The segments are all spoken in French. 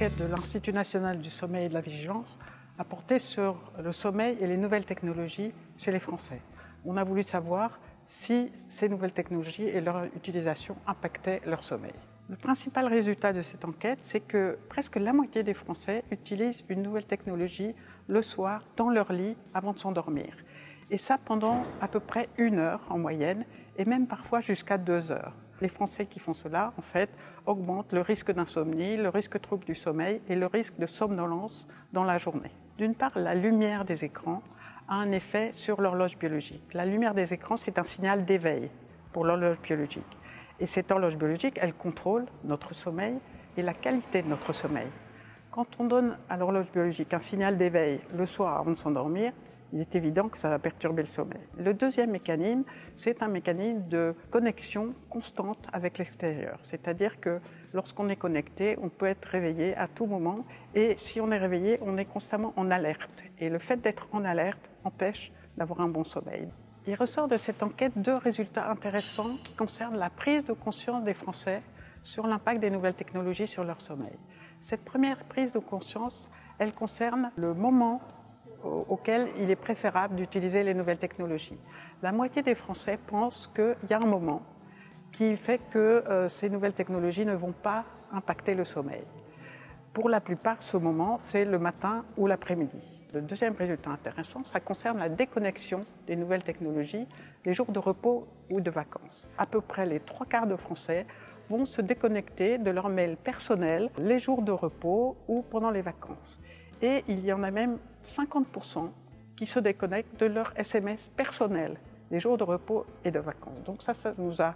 enquête de l'Institut national du sommeil et de la vigilance a porté sur le sommeil et les nouvelles technologies chez les Français. On a voulu savoir si ces nouvelles technologies et leur utilisation impactaient leur sommeil. Le principal résultat de cette enquête, c'est que presque la moitié des Français utilisent une nouvelle technologie le soir dans leur lit avant de s'endormir. Et ça pendant à peu près 1 heure en moyenne et même parfois jusqu'à 2 heures. Les Français qui font cela, en fait, augmentent le risque d'insomnie, le risque de troubles du sommeil et le risque de somnolence dans la journée. D'une part, la lumière des écrans a un effet sur l'horloge biologique. La lumière des écrans, c'est un signal d'éveil pour l'horloge biologique. Et cette horloge biologique, elle contrôle notre sommeil et la qualité de notre sommeil. Quand on donne à l'horloge biologique un signal d'éveil le soir avant de s'endormir, il est évident que ça va perturber le sommeil. Le deuxième mécanisme, c'est un mécanisme de connexion constante avec l'extérieur. C'est-à-dire que lorsqu'on est connecté, on peut être réveillé à tout moment. Et si on est réveillé, on est constamment en alerte. Et le fait d'être en alerte empêche d'avoir un bon sommeil. Il ressort de cette enquête 2 résultats intéressants qui concernent la prise de conscience des Français sur l'impact des nouvelles technologies sur leur sommeil. Cette première prise de conscience, elle concerne le moment auquel il est préférable d'utiliser les nouvelles technologies. La moitié des Français pensent qu'il y a un moment qui fait que ces nouvelles technologies ne vont pas impacter le sommeil. Pour la plupart, ce moment, c'est le matin ou l'après-midi. Le deuxième résultat intéressant, ça concerne la déconnexion des nouvelles technologies les jours de repos ou de vacances. À peu près les 3/4 de Français vont se déconnecter de leur mail personnel les jours de repos ou pendant les vacances. Et il y en a même 50% qui se déconnectent de leur SMS personnel les jours de repos et de vacances. Donc ça nous a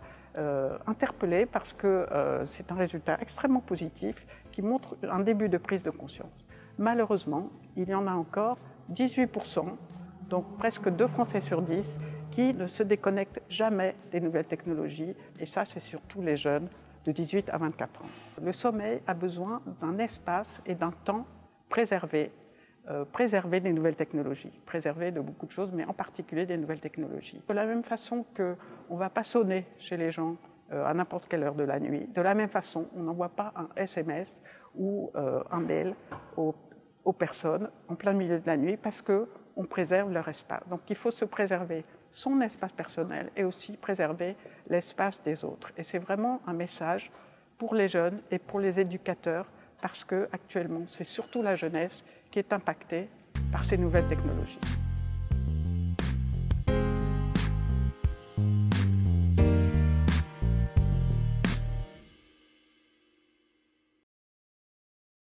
interpellés parce que c'est un résultat extrêmement positif qui montre un début de prise de conscience. Malheureusement, il y en a encore 18%, donc presque 2 Français sur 10, qui ne se déconnectent jamais des nouvelles technologies. Et ça, c'est surtout les jeunes de 18 à 24 ans. Le sommeil a besoin d'un espace et d'un temps préservé des nouvelles technologies, préservé de beaucoup de choses, mais en particulier des nouvelles technologies. De la même façon qu'on ne va pas sonner chez les gens à n'importe quelle heure de la nuit, de la même façon, on n'envoie pas un SMS ou un mail aux personnes en plein milieu de la nuit parce qu'on préserve leur espace. Donc il faut se préserver son espace personnel et aussi préserver l'espace des autres. Et c'est vraiment un message pour les jeunes et pour les éducateurs parce qu'actuellement, c'est surtout la jeunesse qui est impactée par ces nouvelles technologies.